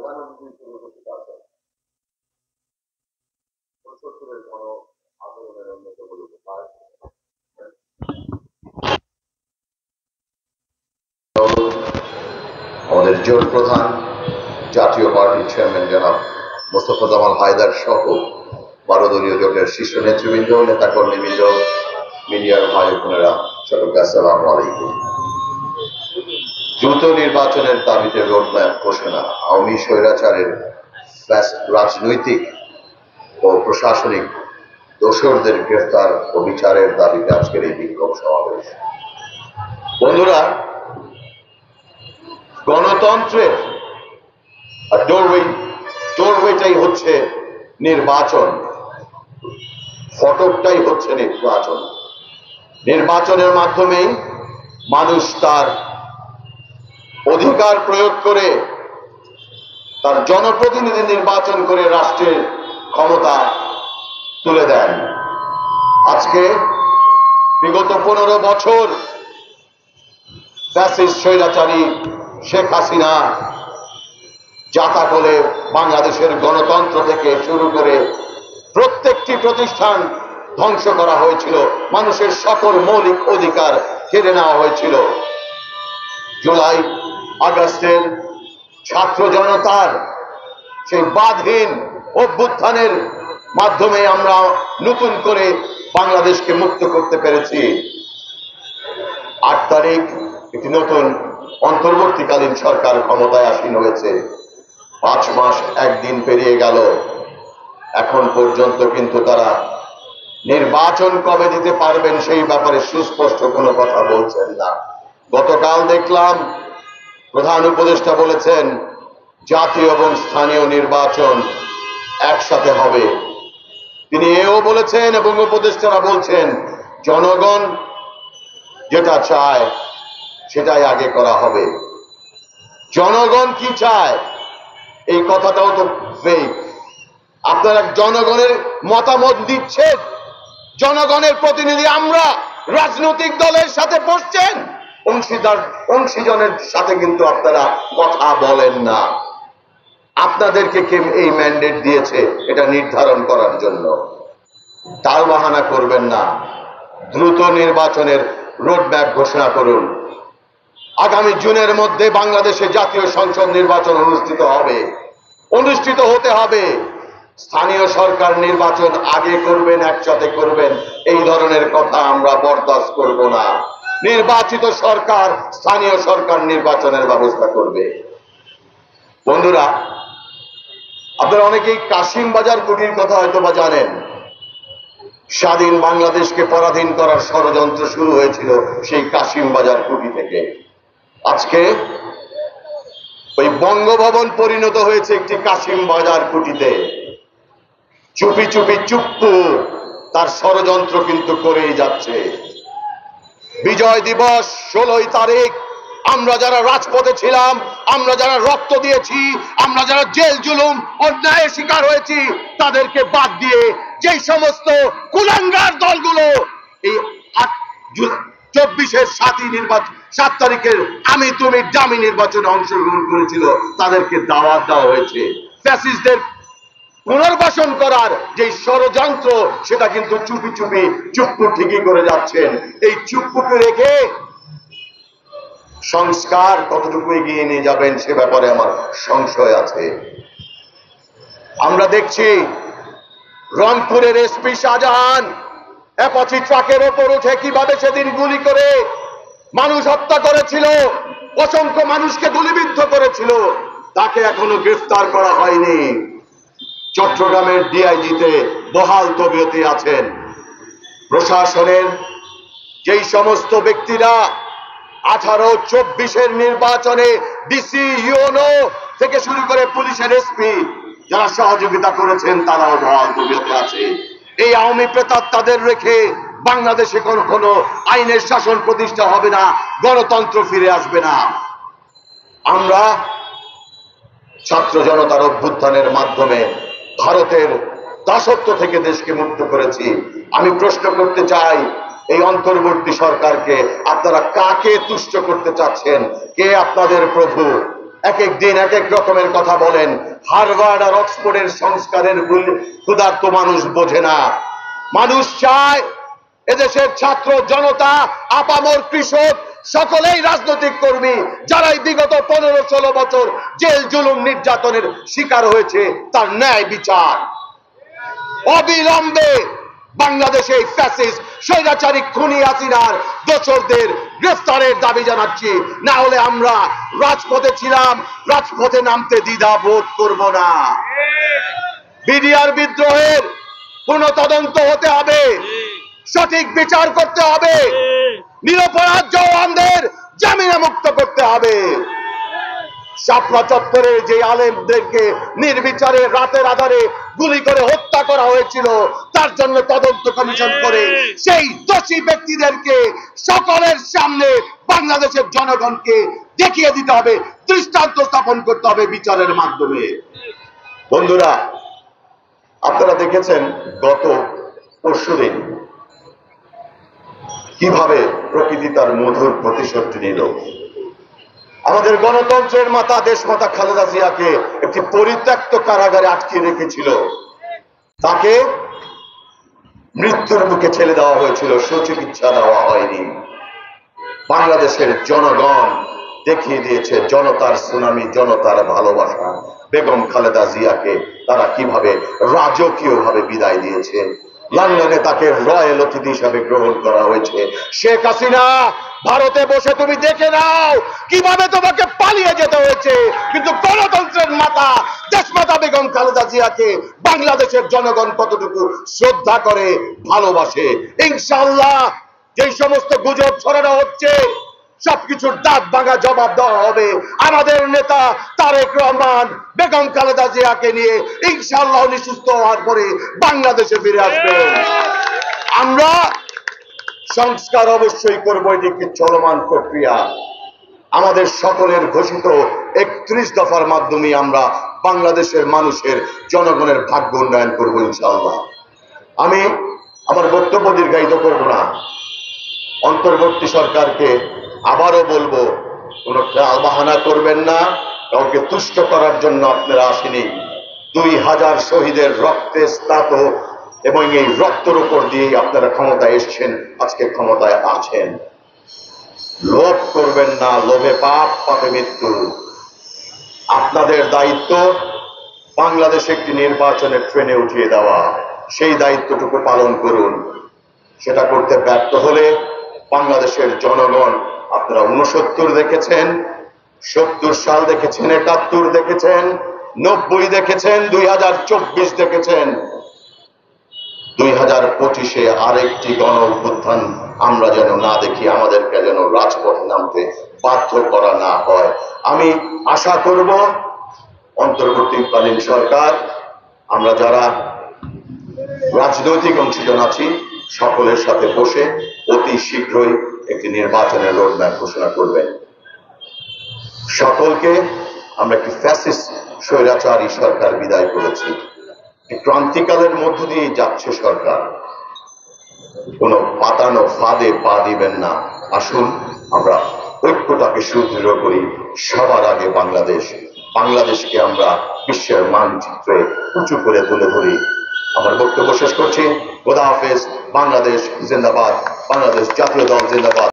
প্রধানমন্ত্রী শুরু করতে পারবেন ৭৫-এর গণ আন্দোলনের অন্যতম রূপকার আমাদের জোট প্রধান জাতীয় পার্টির চেয়ারম্যান জনাব মোস্তফা জামাল হায়দার সহ 12 দলীয় জোটের শীর্ষ নেতৃবৃন্দ, নেতাকর্মীবৃন্দ, মিডিয়ার ভাই বোনেরা, সকলকে আসসালামু আলাইকুম। দ্রুত নির্বাচনের দাবিতে রোডম্যাপ ঘোষণা, আওয়ামী স্বৈরাচারের রাজনৈতিক ও প্রশাসনিক দোসরদের গ্রেফতার ও বিচারের দাবিতে আজকের এই বিক্ষোভ সমাবেশ। বন্ধুরা, গণতন্ত্রের ডোরওয়েটাই হচ্ছে নির্বাচন, ফটকটাই হচ্ছে নির্বাচন। নির্বাচনের মাধ্যমেই মানুষ তার অধিকার প্রয়োগ করে তার জনপ্রতিনিধি নির্বাচন করে রাষ্ট্রের ক্ষমতা তুলে দেন। আজকে বিগত 15 বছর ফ্যাসিস্ট স্বৈরাচারী শেখ হাসিনা যাতা করে বাংলাদেশের গণতন্ত্র থেকে শুরু করে প্রত্যেকটি প্রতিষ্ঠান ধ্বংস করা হয়েছিল, মানুষের সকল মৌলিক অধিকার কেড়ে নেওয়া হয়েছিল। জুলাই আগস্টের ছাত্র জনতার সেই বাঁধহীন অভ্যুত্থানের মাধ্যমে আমরা নতুন করে বাংলাদেশকে মুক্ত করতে পেরেছি। 8 তারিখ একটি নতুন অন্তর্বর্তীকালীন সরকার ক্ষমতায় আসীন হয়েছে। 5 মাস 1 দিন পেরিয়ে গেল, এখন পর্যন্ত কিন্তু তারা নির্বাচন কবে দিতে পারবেন সেই ব্যাপারে সুস্পষ্ট কোনো কথা বলছেন না। গতকাল দেখলাম প্রধান উপদেষ্টা বলেছেন জাতীয় এবং স্থানীয় নির্বাচন একসাথে হবে। তিনি এও বলেছেন এবং উপদেষ্টারা বলছেন জনগণ যেটা চায় সেটাই আগে করা হবে। জনগণ কি চায় এই কথাটাও তো ফেক। আপনারা জনগণের মতামত দিচ্ছেন, জনগণের প্রতিনিধি আমরা, রাজনৈতিক দলের সাথে বসছেন, অংশীজনের সাথে কিন্তু আপনারা কথা বলেন না। আপনাদেরকে কে এই ম্যান্ডেট দিয়েছে এটা নির্ধারণ করার জন্য? তার বাহানা করবেন না। দ্রুত নির্বাচনের রোডম্যাপ ঘোষণা করুন। আগামী জুনের মধ্যে বাংলাদেশে জাতীয় সংসদ নির্বাচন অনুষ্ঠিত হতে হবে। স্থানীয় সরকার নির্বাচন আগে করবেন, একসাথে করবেন, এই ধরনের কথা আমরা বরদাস্ত করব না। নির্বাচিত সরকার স্থানীয় সরকার নির্বাচনের ব্যবস্থা করবে। বন্ধুরা, আপনারা অনেকেই কাশিম বাজার কুটির কথা হয়তো বা জানেন। স্বাধীন বাংলাদেশকে পরাধীন করার ষড়যন্ত্র শুরু হয়েছিল সেই কাশিম বাজার কুটি থেকে। আজকে ওই বঙ্গভবন পরিণত হয়েছে একটি কাশিম বাজার কুটিতে। চুপি চুপি চুপ্পু তার ষড়যন্ত্র কিন্তু করেই যাচ্ছে। বিজয় দিবস 16 তারিখ আমরা যারা রাজপথে ছিলাম, আমরা যারা রক্ত দিয়েছি, আমরা যারা জেল জুলুম অন্যায়ের শিকার হয়েছি, তাদেরকে বাদ দিয়ে যেই সমস্ত কুলাঙ্গার দলগুলো এই 24-এর 7 তারিখের আমি তুমি দামি নির্বাচনে অংশগ্রহণ করেছিল, তাদেরকে দাওয়াত দেওয়া হয়েছে। ফ্যাসিস্টদের পুনর্বাসন করার যে ষড়যন্ত্র সেটা কিন্তু চুপি চুপি চুপ্পু ঠিকই করে যাচ্ছেন। এই চুপ্পুকে রেখে সংস্কার কতটুকু এগিয়ে নিয়ে যাবেন সে ব্যাপারে আমার সংশয় আছে। আমরা দেখছি রংপুরের এসপি শাহজাহান অ্যাপাচি ট্রাকের ওপর উঠে কিভাবে সেদিন গুলি করে মানুষ হত্যা করেছিল, অসংখ্য মানুষকে গুলিবিদ্ধ করেছিল, তাকে এখনো গ্রেফতার করা হয়নি। চট্টগ্রামের ডিআইজিতে বহাল তবিয়তে আছেন। প্রশাসনের যেই সমস্ত ব্যক্তিরা 18-24-এর নির্বাচনে ডিসি, ইউনো থেকে শুরু করে পুলিশের এসপি যারা সহযোগিতা করেছেন তারাও বহাল তবিয়তে আছে। এই আওয়ামী প্রেতাত্মাদের রেখে বাংলাদেশে কোনো আইনের শাসন প্রতিষ্ঠা হবে না, গণতন্ত্র ফিরে আসবে না। আমরা ছাত্র জনতার অভ্যুত্থানের মাধ্যমে ভারতের দাসত্ব থেকে দেশকে মুক্ত করেছি। আমি প্রশ্ন করতে চাই এই অন্তর্বর্তী সরকারকে, আপনারা কাকে তুষ্ট করতে চাচ্ছেন? কে আপনাদের প্রভু? এক এক দিন এক এক রকমের কথা বলেন। হার্ভার্ড আর অক্সফোর্ডের সংস্কারের ক্ষুধার্ত মানুষ বোঝে না। মানুষ চায় এদেশের ছাত্র জনতা, আপামর কৃষক, সকলেই রাজনৈতিক কর্মী যারাই বিগত 15-16 বছর জেল জুলুম নির্যাতনের শিকার হয়েছে তার ন্যায় বিচার অবিলম্বে বাংলাদেশে ফ্যাসিস্ট স্বৈরাচারী খুনি হাসিনার দোসরদের গ্রেফতারের দাবি জানাচ্ছি। না হলে আমরা রাজপথে ছিলাম, রাজপথে নামতে দ্বিধা বোধ করব না। বিডিআর বিদ্রোহের পুনঃ তদন্ত হতে হবে, সঠিক বিচার করতে হবে, নিরপরাধ জওয়ানদের জামিনে মুক্ত করতে হবে। শাপলা চত্বরে যে আলেমদেরকে নির্বিচারে রাতের আধারে গুলি করে হত্যা করা হয়েছিল তার জন্য তদন্ত কমিশন করে সেই দোষী ব্যক্তিদেরকে সকলের সামনে বাংলাদেশের জনগণকে দেখিয়ে দিতে হবে, দৃষ্টান্ত স্থাপন করতে হবে বিচারের মাধ্যমে। বন্ধুরা, আপনারা দেখেছেন গত পরশুদিন কিভাবে প্রকৃতি তার মধুর প্রতিশোধ নিল। আমাদের গণতন্ত্রের মাতা দেশমাতা খালেদা জিয়াকে একটি পরিত্যক্ত কারাগারে আটকে রেখেছিল, তাকে মৃত্যুর মুখে ছেড়ে দেওয়া হয়েছিল, সুচিকিৎসা দেওয়া হয়নি। বাংলাদেশের জনগণ দেখিয়ে দিয়েছে জনতার সুনামি, জনতার ভালোবাসা। বেগম খালেদা জিয়াকে তারা কিভাবে রাজকীয়ভাবে বিদায় দিয়েছে। লন্ডনে তাকে রয়্যাল অতিথি হিসাবে গ্রহণ করা হয়েছে। শেখ হাসিনা, ভারতে বসে তুমি দেখে নাও কিভাবে তোমাকে পালিয়ে যেতে হয়েছে, কিন্তু গণতন্ত্রের মাতা দেশমাতা বেগম খালেদা জিয়াকে বাংলাদেশের জনগণ কতটুকু শ্রদ্ধা করে, ভালোবাসে। ইনশাআল্লাহ যেই সমস্ত গুজব ছড়ানো হচ্ছে সবকিছুর দাঁত ভাঙা জবাব দেওয়া হবে। আমাদের নেতা তারেক রহমান বেগম খালেদা জিয়াকে নিয়ে ইনশাআল্লাহ উনি সুস্থ হওয়ার পরে বাংলাদেশে ফিরে আসবেন। আমরা সংস্কার অবশ্যই করব, এটি একটি চলমান প্রক্রিয়া। আমাদের সকলের ঘোষিত 31 দফার মাধ্যমে আমরা বাংলাদেশের মানুষের জনগণের ভাগ্য উন্নয়ন করব ইনশাআল্লাহ। আমি আমার বক্তব্য দীর্ঘায়িত করব না। অন্তর্বর্তী সরকারকে আবারও বলবো, কোনো বাহানা করবেন না, কাউকে তুষ্ট করার জন্য আপনারা আসেনি। 2000 শহীদের রক্তে স্নাত এবং এই রক্তের উপর দিয়েই আপনারা ক্ষমতায় এসেছেন, আজকে ক্ষমতায় আছেন। লোভ করবেন না, লোভে পাপ, পাপে মৃত্যু। আপনাদের দায়িত্ব বাংলাদেশে একটি নির্বাচনের ট্রেনে উঠিয়ে দেওয়া, সেই দায়িত্বটুকু পালন করুন। সেটা করতে ব্যর্থ হলে বাংলাদেশের জনগণ, আপনারা 69 দেখেছেন, 70 সাল দেখেছেন, 71 দেখেছেন, 90 দেখেছেন, 2024 দেখেছেন, 2025-এ আরেকটি গণ অভ্যুত্থান আমরা যেন না দেখি, আমাদেরকে যেন রাজপথে নামতে বাধ্য করা না হয়। আমি আশা করব অন্তর্বর্তীকালীন সরকার, আমরা যারা রাজনৈতিক অংশীজন আছি সকলের সাথে বসে অতি শীঘ্রই একটি নির্বাচনের রোডম্যাপ ঘোষণা করবেন। সকলকে আমরা একটি ফ্যাসিস্ট স্বৈরাচারী সরকার বিদায় করেছি। ক্রান্তিকালের মধ্য দিয়ে যাচ্ছে সরকার, কোন পাতানো ফাঁদে পা দিবেন না। আসুন আমরা ঐক্যটাকে সুদৃঢ় করি। সবার আগে বাংলাদেশকে আমরা বিশ্বের মানচিত্রে উঁচু করে তুলে ধরি। আমার বক্তব্য শেষ করছি। খোদা হাফেজ। বাংলাদেশ জিন্দাবাদ, বাংলাদেশ জাতীয় দল জিন্দাবাদ।